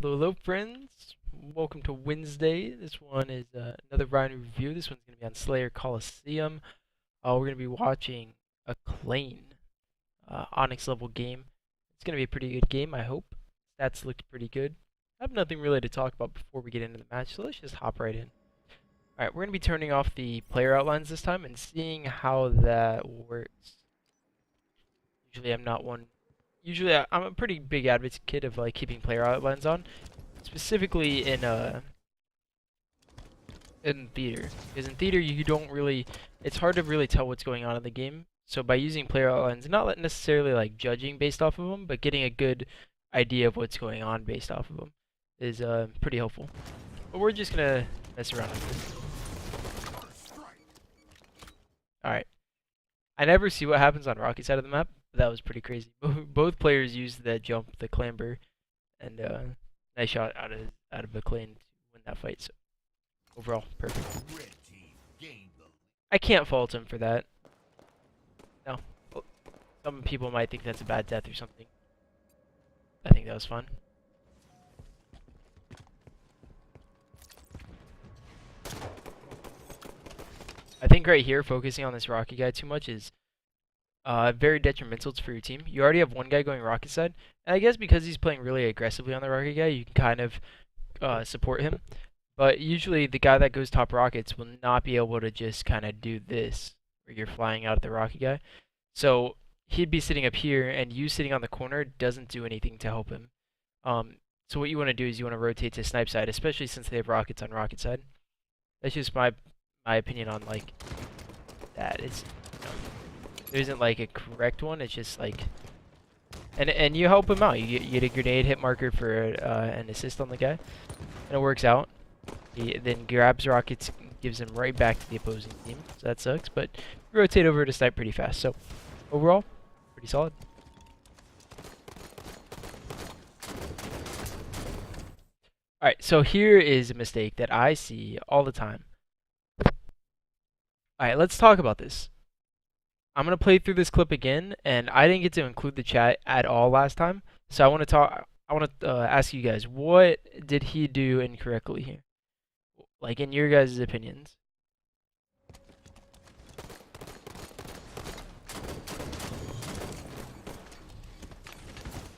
Hello, hello, friends. Welcome to Wednesday. This one is another RyaNoob review. This one's going to be on Slayer Coliseum. We're going to be watching Aclain, Onyx level game. It's going to be a pretty good game, I hope. Stats looked pretty good. I have nothing really to talk about before we get into the match, so let's just hop right in. Alright, we're going to be turning off the player outlines this time and seeing how that works. Usually I'm not one. Usually I'm a pretty big advocate of like keeping player outlines on. Specifically in theater, because in theater you don't really, it's hard to really tell what's going on in the game. So by using player outlines, not necessarily like judging based off of them, but getting a good idea of what's going on based off of them is pretty helpful. But we're just gonna mess around with this. All right, I never see what happens on Rocky side of the map, but that was pretty crazy. Both players used the jump, the clamber, and nice shot out of Aclain to win that fight. So overall, perfect. I can't fault him for that. No, some people might think that's a bad death or something. I think that was fun. I think right here, focusing on this Rocky guy too much is very detrimental for your team. You already have one guy going Rocky side, and I guess because he's playing really aggressively on the Rocky guy, you can kind of support him. But usually the guy that goes top rockets will not be able to just kind of do this, where you're flying out at the Rocky guy. So he'd be sitting up here, and you sitting on the corner doesn't do anything to help him. So what you want to do is you want to rotate to snipe side, especially since they have rockets on rocket side. That's just my opinion on like that. It's there isn't like a correct one. It's just like, and you help him out. You get a grenade hit marker for an assist on the guy, and it works out. He then grabs rockets, gives them right back to the opposing team. So that sucks, but rotate over to snipe pretty fast. So overall, pretty solid. Alright, so here is a mistake that I see all the time. Alright, let's talk about this. I'm going to play through this clip again, and I didn't get to include the chat at all last time. So I want to ask you guys, what did he do incorrectly here? Like, in your guys' opinions.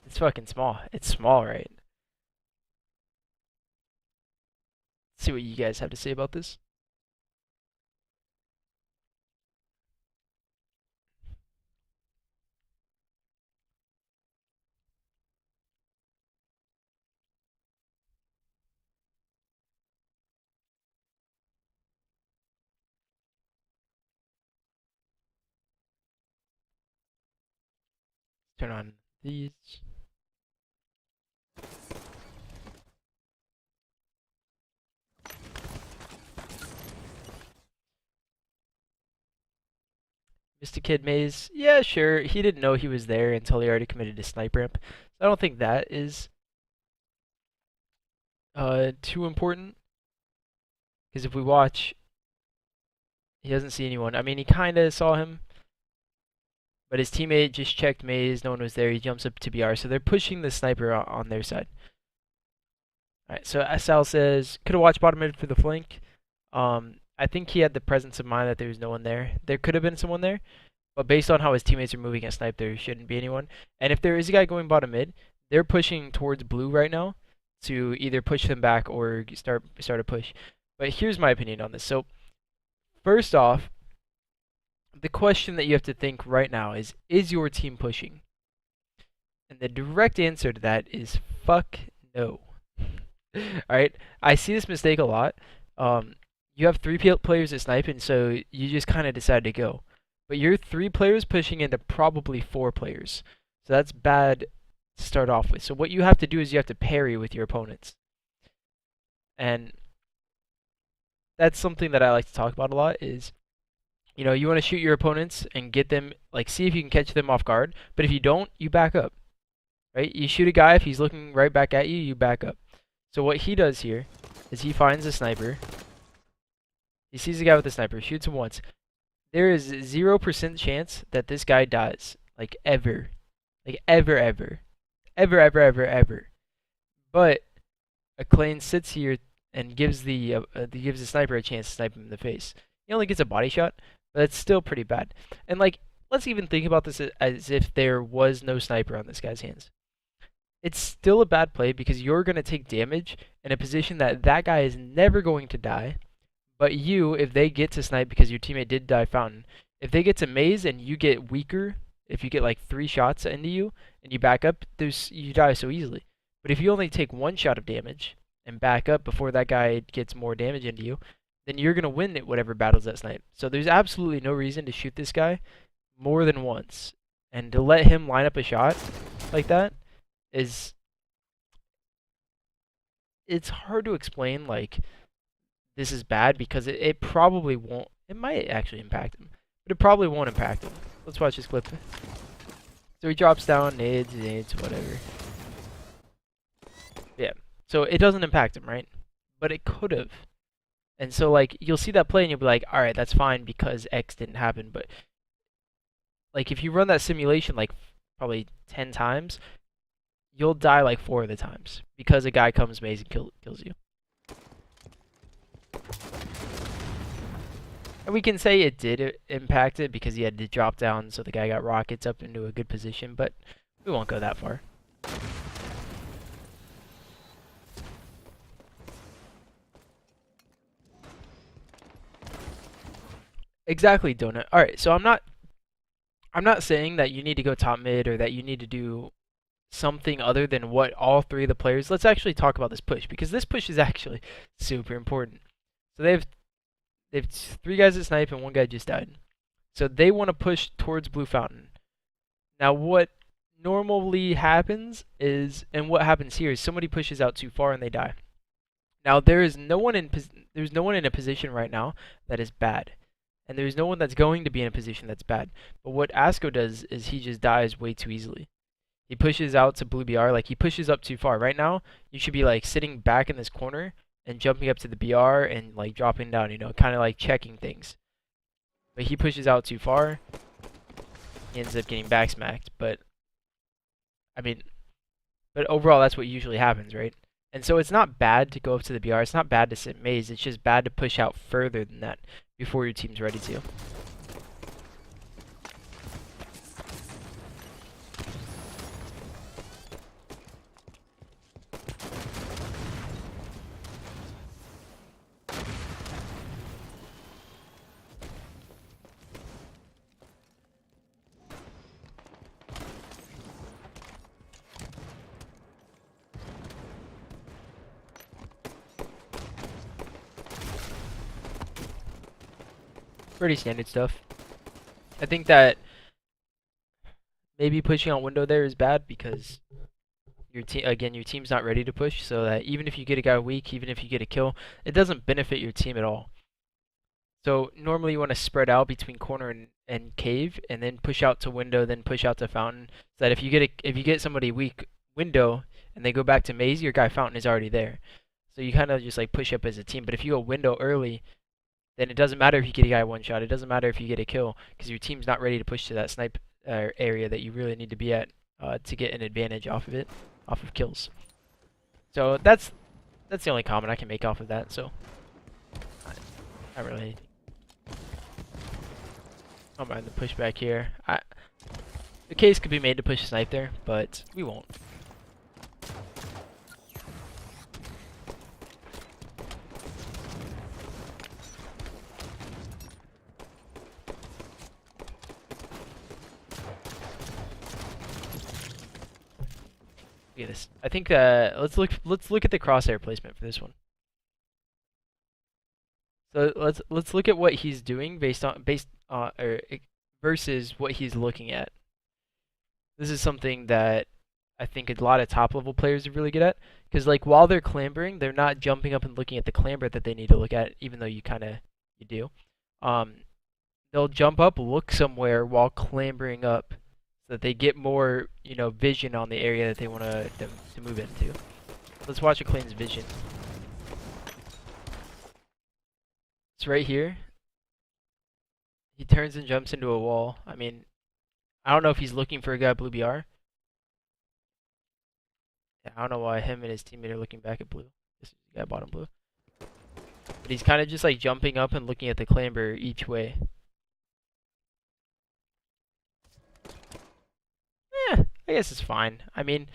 It's fucking small. It's small, right? Let's see what you guys have to say about this. Turn on these. Mr. Kid Maze, yeah, sure. He didn't know he was there until he already committed a snipe ramp. So I don't think that is too important. Because if we watch, he doesn't see anyone. I mean, he kind of saw him, but his teammate just checked Maze. No one was there. He jumps up to BR, so they're pushing the sniper on their side. Alright, so SL says, could have watched bottom mid for the flank. I think he had the presence of mind that there was no one there. There could have been someone there, but based on how his teammates are moving at snipe, there shouldn't be anyone. And if there is a guy going bottom mid, they're pushing towards blue right now to either push them back or start a push. But here's my opinion on this. So first off, the question that you have to think right now is your team pushing? And the direct answer to that is fuck no. Alright, I see this mistake a lot. You have three players at snipe, and so you just kind of decide to go. But you're three players pushing into probably four players. So that's bad to start off with. So what you have to do is you have to parry with your opponents. And that's something that I like to talk about a lot is, you know, you want to shoot your opponents and get them, like, see if you can catch them off guard. But if you don't, you back up. Right? You shoot a guy, if he's looking right back at you, you back up. So what he does here is he finds a sniper. He sees a guy with a sniper, shoots him once. There is 0% chance that this guy dies. Like, ever. Like, ever. Ever. But Aclain sits here and gives the sniper a chance to snipe him in the face. He only gets a body shot, but it's still pretty bad. And like, let's even think about this as if there was no sniper on this guy's hands. It's still a bad play because you're going to take damage in a position that that guy is never going to die. But you, if they get to snipe because your teammate did die fountain, if they get to maze and you get weaker, if you get like 3 shots into you and you back up, you die so easily. But if you only take 1 shot of damage and back up before that guy gets more damage into you, then you're going to win at whatever battles that snipe. So there's absolutely no reason to shoot this guy more than once. And to let him line up a shot like that is, it's hard to explain. Like, this is bad because it probably won't, it might actually impact him, but it probably won't impact him. Let's watch this clip. So he drops down, nades, whatever. Yeah, so it doesn't impact him, right? But it could have. And so like, you'll see that play and you'll be like, alright, that's fine because X didn't happen. But like, if you run that simulation like probably 10 times, you'll die like 4 of the times because a guy comes maze and kills you. And we can say it did impact it because he had to drop down, so the guy got rockets up into a good position, but we won't go that far. Exactly, Donut. Alright, so I'm not saying that you need to go top mid or that you need to do something other than what all 3 of the players. Let's actually talk about this push because this push is actually super important. So they have 3 guys that snipe and 1 guy just died. So they want to push towards Blue Fountain. Now what normally happens is, and what happens here is somebody pushes out too far and they die. Now there's no one in a position right now that is bad. And there's no one that's going to be in a position that's bad. But what Asco does is he just dies way too easily. He pushes out to Blue BR, like he pushes up too far. Right now, you should be like sitting back in this corner and jumping up to the BR and like dropping down, you know, kind of like checking things. But he pushes out too far. He ends up getting back smacked. But I mean, but overall that's what usually happens, right? And so it's not bad to go up to the BR. It's not bad to sit maze. It's just bad to push out further than that before your team's ready to. Pretty standard stuff. I think that maybe pushing out window there is bad because your team's not ready to push, so that even if you get a guy weak, even if you get a kill, it doesn't benefit your team at all. So normally you want to spread out between corner and cave, and then push out to window, then push out to fountain. So that if you get somebody weak window and they go back to maze, your guy fountain is already there. So you kind of just like push up as a team. But if you go window early, then it doesn't matter if you get a guy one shot. It doesn't matter if you get a kill because your team's not ready to push to that snipe area that you really need to be at to get an advantage off of it, off of kills. So that's the only comment I can make off of that. So not really anything. I don't mind the pushback here. The case could be made to push a snipe there, but we won't. Look at this. I think let's look at the crosshair placement for this one. So let's look at what he's doing versus what he's looking at. This is something that I think a lot of top level players are really good at, because like while they're clambering, they're not jumping up and looking at the clamber that they need to look at, even though you do. They'll jump up, look somewhere while clambering up, so that they get more, you know, vision on the area that they want to move into. Let's watch Aclain's vision. It's right here. He turns and jumps into a wall. I mean, I don't know if he's looking for a guy at Blue BR. Yeah, I don't know why him and his teammate are looking back at Blue. This is the guy bottom blue. But he's kind of just like jumping up and looking at the clamber each way. I guess it's fine. I mean,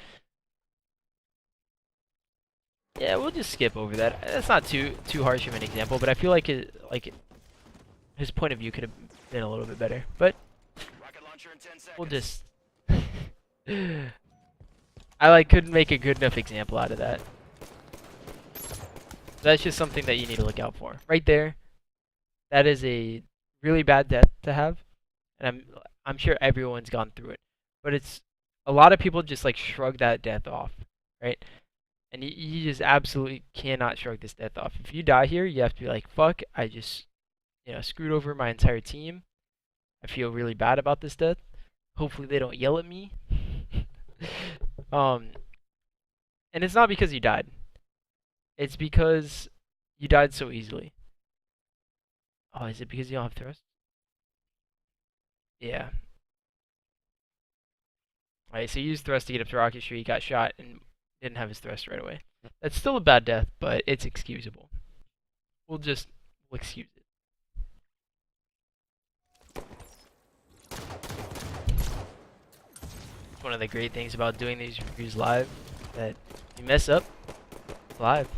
yeah, we'll just skip over that. That's not too harsh of an example, but I feel like his point of view could have been a little bit better. But we'll just I like couldn't make a good enough example out of that. That's just something that you need to look out for. Right there, that is a really bad death to have, and I'm sure everyone's gone through it. But it's a lot of people just like shrug that death off, right? And you just absolutely cannot shrug this death off. If you die here, you have to be like, fuck, I just, screwed over my entire team. I feel really bad about this death. Hopefully they don't yell at me. And it's not because you died. It's because you died so easily. Oh, is it because you don't have thrust? Yeah. Alright, so you used thrust to get up to Rocket Street, got shot, and didn't have his thrust right away. That's still a bad death, but it's excusable. We'll excuse it. One of the great things about doing these reviews live, that you mess up, it's live.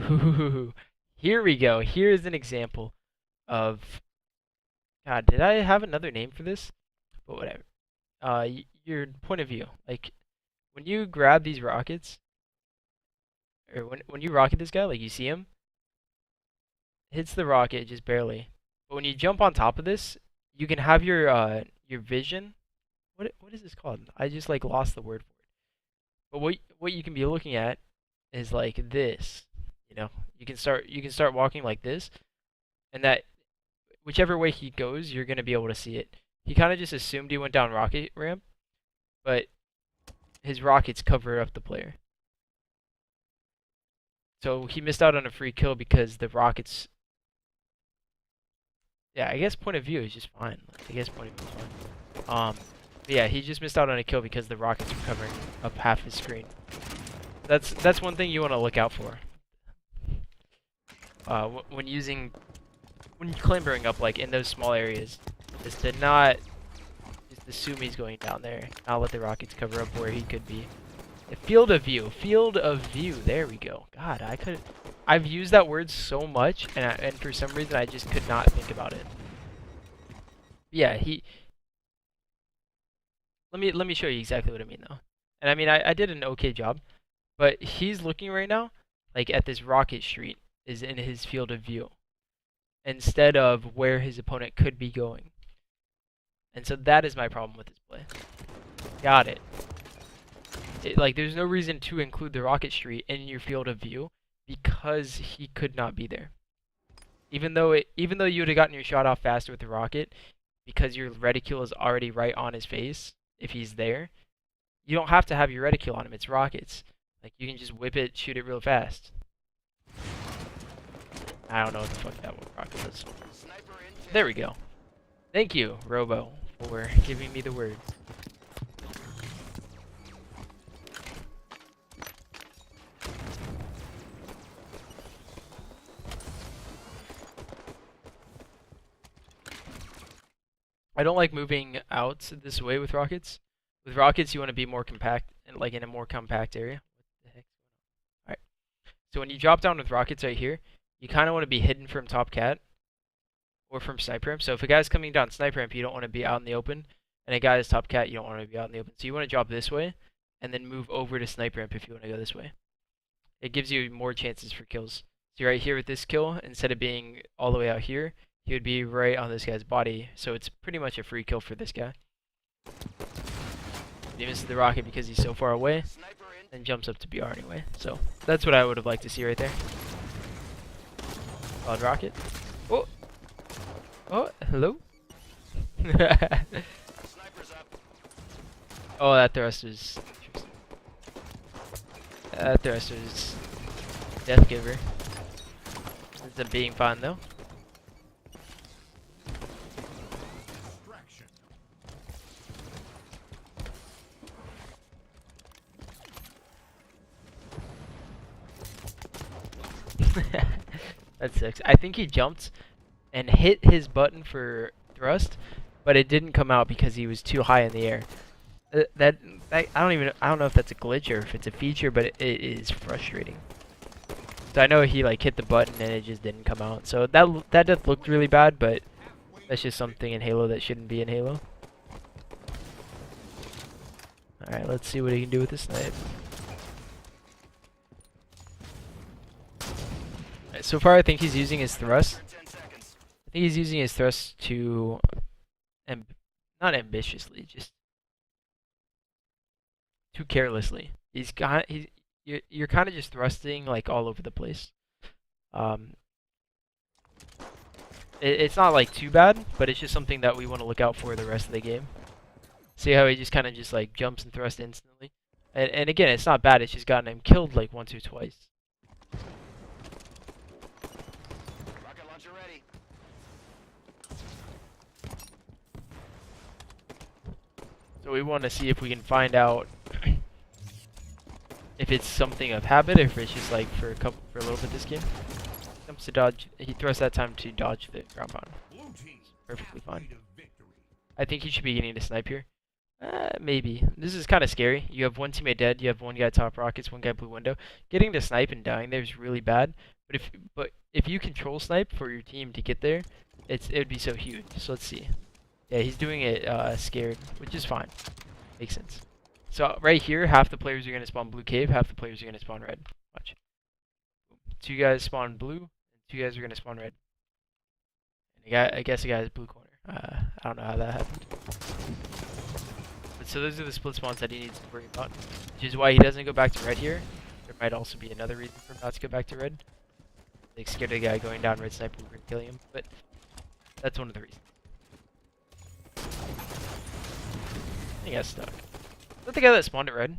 Ooh, here we go. Here's an example of... God, did I have another name for this? But whatever. Your point of view. Like, when you grab these rockets, or when you rocket this guy, like you see him, hits the rocket just barely. But when you jump on top of this, you can have your vision. What is this called? I just like lost the word for it. But what you can be looking at is like this. You can start walking like this, and that whichever way he goes, you're gonna be able to see it. He kind of just assumed he went down rocket ramp, but his rockets cover up the player. So he missed out on a free kill because the rockets. Yeah, I guess point of view is just fine. I guess point of view is fine. But yeah, he just missed out on a kill because the rockets were covering up half his screen. That's one thing you want to look out for. When clambering up like in those small areas, is to not just assume he's going down there. Not let the rockets cover up where he could be. Field of view. There we go. God, I've used that word so much, and for some reason I just could not think about it. Yeah, Let me show you exactly what I mean though. And I mean I did an okay job, but he's looking right now like at this rocket street is in his field of view instead of where his opponent could be going. And so that is my problem with this play. Got it. Like there's no reason to include the rocket street in your field of view because he could not be there. Even though you would have gotten your shot off faster with the rocket, because your reticule is already right on his face, if he's there, you don't have to have your reticule on him. It's rockets. Like you can just whip it, shoot it real fast. I don't know what the fuck that rocket was. There we go. Thank you, Robo, for giving me the word. I don't like moving out this way with rockets. With rockets, you want to be more compact, and like in a more compact area. What the heck? Alright. So when you drop down with rockets right here, you kind of want to be hidden from top cat or from sniper ramp. So if a guy's coming down sniper ramp, you don't want to be out in the open, and a guy is top cat, you don't want to be out in the open. So you want to drop this way, and then move over to sniper ramp if you want to go this way. It gives you more chances for kills. So right here with this kill, instead of being all the way out here, he would be right on this guy's body, so it's pretty much a free kill for this guy. He misses the rocket because he's so far away, and jumps up to BR anyway. So that's what I would have liked to see right there. Odd rocket. Oh! Oh, hello? Oh, that thrust was interesting. That thrust was Death Giver. Ends up being fun though. That sucks. I think he jumped and hit his button for thrust, but it didn't come out because he was too high in the air. That I don't know if that's a glitch or if it's a feature, but it is frustrating. So I know he like hit the button and it just didn't come out. So that death looked really bad, but that's just something in Halo that shouldn't be in Halo. All right, let's see what he can do with this snipe. Right, so far, I think he's using his thrust. I think he's using his thrust to, not ambitiously, just too carelessly. You're kind of just thrusting like all over the place. It's not like too bad, but it's just something that we want to look out for the rest of the game. See how he just kind of just like jumps and thrusts instantly. And again, it's not bad. It's just gotten him killed like once or twice. Rocket launcher ready. So we want to see if we can find out if it's something of habit, or if it's just like for a little bit this game. Comes to dodge. He thrusts that time to dodge the ground pound. Perfectly fine. I think he should be getting a snipe here. Maybe. This is kind of scary. You have one teammate dead. You have one guy top rockets, one guy blue window. Getting to snipe and dying there is really bad. But if you control snipe for your team to get there, it would be so huge. So let's see. Yeah, he's doing it scared, which is fine. Makes sense. So right here, half the players are gonna spawn blue cave, half the players are gonna spawn red. Watch. 2 guys spawn blue, and 2 guys are gonna spawn red. And I guess the guy's blue corner. I don't know how that happened. But so those are the split spawns that he needs to worry about, which is why he doesn't go back to red here. There might also be another reason for him not to go back to red. Like scared of the guy going down red sniper and killing him, but that's one of the reasons. He got stuck. Is that the guy that spawned at red?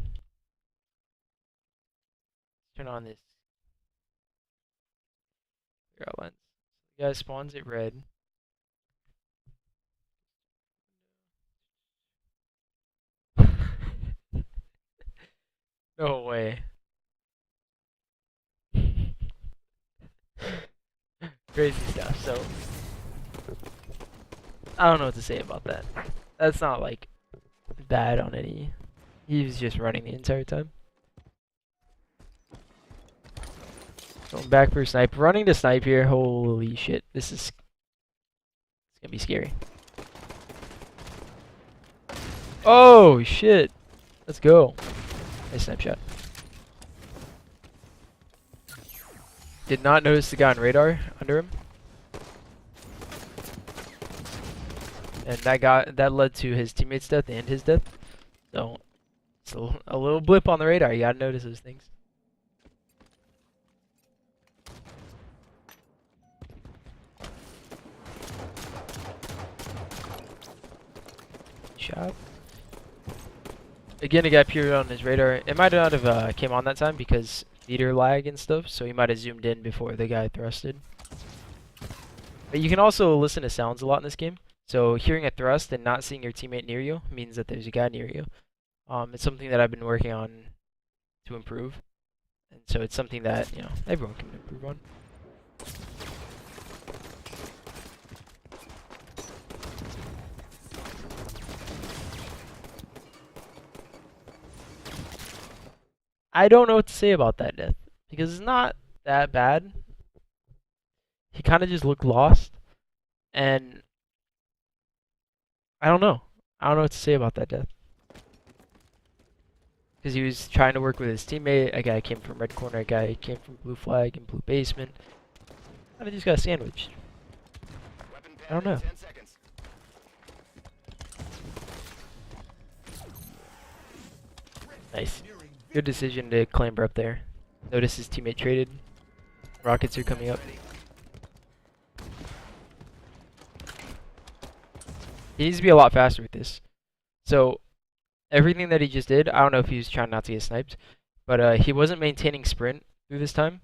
Turn on this lens. The guy spawns at red. No way. Crazy stuff. So I don't know what to say about that. That's not like bad on any. He was just running the entire time. Going back for a snipe. Running to snipe here. Holy shit. This is it's gonna be scary. Oh shit. Let's go. Nice snipe shot. Did not notice the guy on radar under him. And that led to his teammate's death and his death. So it's a little blip on the radar. You gotta notice those things. Shot. Again, a guy appeared on his radar. It might not have came on that time because meter lag and stuff, so he might have zoomed in before the guy thrusted. But you can also listen to sounds a lot in this game. So hearing a thrust and not seeing your teammate near you means that there's a guy near you. It's something that I've been working on to improve. And so it's something that, you know, everyone can improve on. I don't know what to say about that death, because it's not that bad. He kind of just looked lost, and I don't know. I don't know what to say about that death. Because he was trying to work with his teammate, a guy came from red corner, a guy came from blue flag and blue basement. Kind of just got sandwiched. I don't know. Nice. Good decision to clamber up there. Notice his teammate traded. Rockets are coming up. He needs to be a lot faster with this. So, everything that he just did, I don't know if he was trying not to get sniped, but he wasn't maintaining sprint through this time.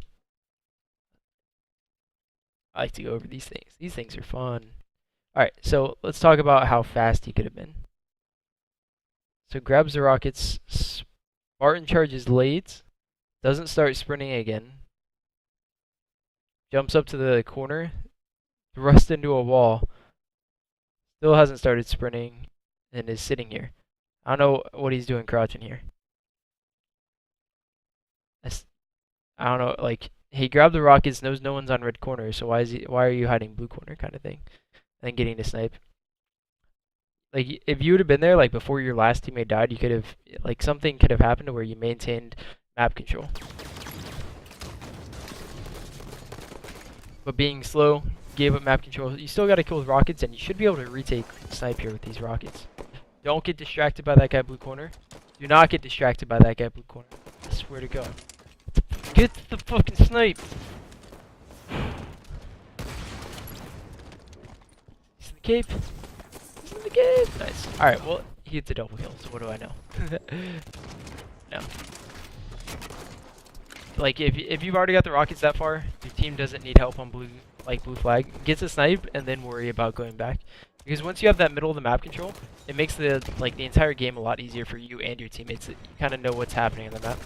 I like to go over these things. These things are fun. Alright, so let's talk about how fast he could have been. So grabs the rockets. Spartan charges late. Doesn't start sprinting again. Jumps up to the corner, thrusts into a wall, still hasn't started sprinting, and is sitting here. I don't know what he's doing crouching here. I don't know, like, he grabbed the rockets, knows no one's on red corner, so why are you hiding blue corner kind of thing? And then getting to snipe. Like, if you would have been there, like, before your last teammate died, you could have, like, something could have happened to where you maintained map control. But being slow, gave up map control, you still got to kill with rockets, and you should be able to retake snipe here with these rockets. Don't get distracted by that guy blue corner. Do not get distracted by that guy blue corner. I swear to God. Get the fucking snipe! He's in the cave. He's in the cave! Nice. Alright, well, he hits a double kill, so what do I know? No. Like, if you've already got the rockets that far, your team doesn't need help on blue flag. Gets a snipe, and then worry about going back. Because once you have that middle of the map control, it makes the entire game a lot easier for you and your teammates. You kind of know what's happening on the map.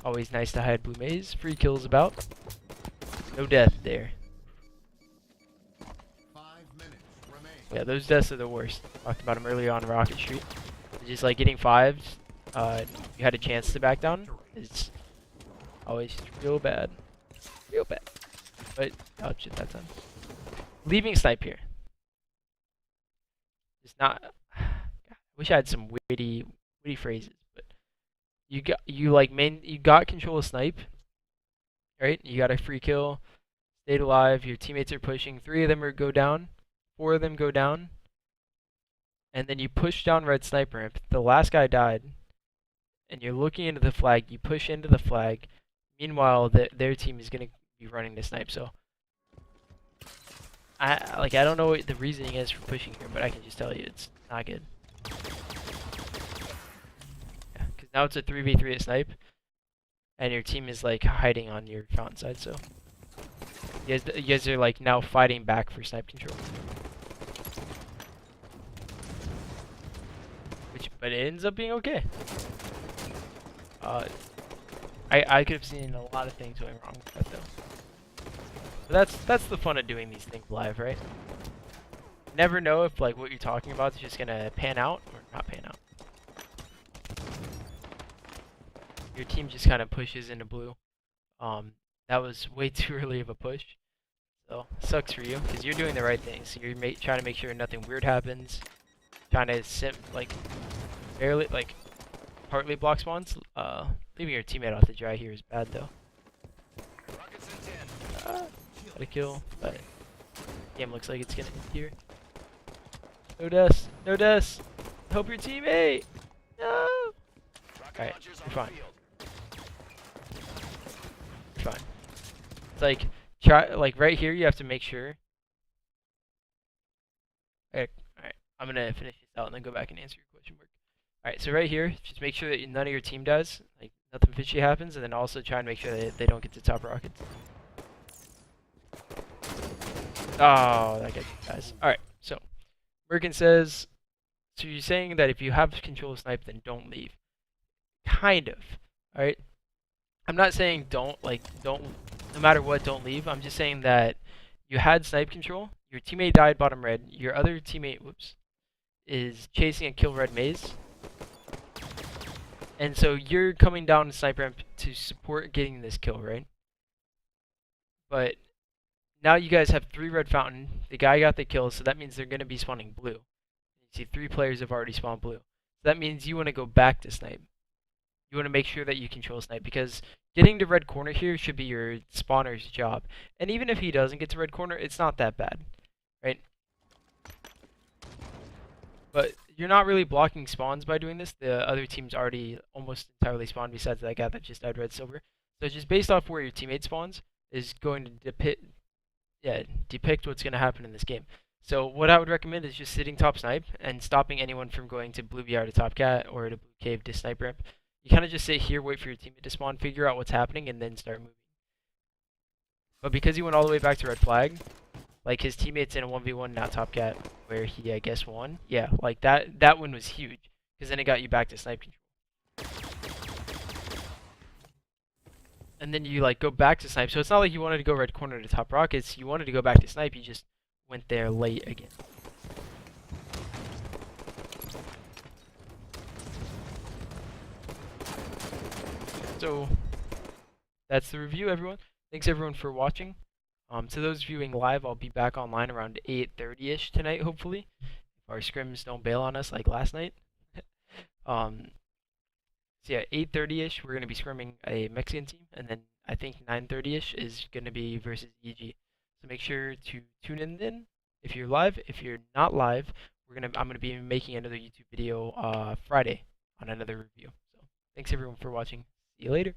Always nice to hide blue maze. Free kills about. No death there. 5 minutes remain. Yeah, those deaths are the worst. Talked about them earlier on Rocket Street. Just like getting fives, you had a chance to back down. It's always real bad. Real bad. But dodged it that time. Leaving snipe here. It's not. God, I wish I had some witty phrases, but you got control of snipe, right? You got a free kill, stayed alive. Your teammates are pushing. 3 of them go down, 4 of them go down, and then you push down red sniper ramp. The last guy died, and you're looking into the flag. You push into the flag. Meanwhile, their team is gonna be running the snipe. So I don't know what the reasoning is for pushing here, but I can just tell you it's not good. Yeah, because now it's a 3v3 at snipe, and your team is like hiding on your fountain side. So you guys are like now fighting back for snipe control. But it ends up being okay. I could have seen a lot of things going wrong with that though. But that's the fun of doing these things live, right? Never know if like what you're talking about is just gonna pan out or not pan out. Your team just kind of pushes into blue. That was way too early of a push. So sucks for you because you're doing the right thing. So you're trying to make sure nothing weird happens. Trying to barely partly block spawns. Leaving your teammate off the dry here is bad though. Got a kill, but game looks like it's gonna end here. No deaths, no deaths. Help your teammate. No. Alright, you're fine. You're fine. It's like right here. You have to make sure. Alright, I'm gonna finish this out and then go back and answer your question mark. Alright, so right here, just make sure that none of your team dies, like nothing fishy happens, and then also try and make sure that they don't get to top rockets. Oh, that guy dies. Alright, so Merkin says, so you're saying that if you have control of snipe, then don't leave. Kind of. Alright? I'm not saying don't, no matter what, don't leave. I'm just saying that you had snipe control, your teammate died bottom red, your other teammate, is chasing a kill red maze. And so you're coming down to sniper ramp to support getting this kill, right? But now you guys have 3 red fountain. The guy got the kill, so that means they're going to be spawning blue. You see 3 players have already spawned blue. So that means you want to go back to snipe. You want to make sure that you control snipe because getting to red corner here should be your spawner's job. And even if he doesn't get to red corner, it's not that bad, right? But you're not really blocking spawns by doing this. The other team's already almost entirely spawned besides that guy that just died red silver. So just based off where your teammate spawns is going to depict what's going to happen in this game. So what I would recommend is just sitting top snipe and stopping anyone from going to blue BR to top cat or to blue cave to snipe ramp. You kind of just sit here, wait for your teammate to spawn, figure out what's happening, and then start moving. But because he went all the way back to red flag, like his teammates in a 1v1 not top cat where he I guess won. Yeah, like that one was huge because then it got you back to snipe control. and then you like go back to snipe. So it's not like you wanted to go red corner to top rockets. You wanted to go back to snipe. You just went there late again. So that's the review, everyone. Thanks everyone for watching. To those viewing live, I'll be back online around 8:30ish tonight, hopefully. If our scrims don't bail on us like last night. um, so yeah, 8:30ish, we're gonna be scrimming a Mexican team, and then I think 9:30ish is gonna be versus EG. So make sure to tune in then if you're live. If you're not live, I'm gonna be making another YouTube video Friday on another review. So thanks everyone for watching. See you later.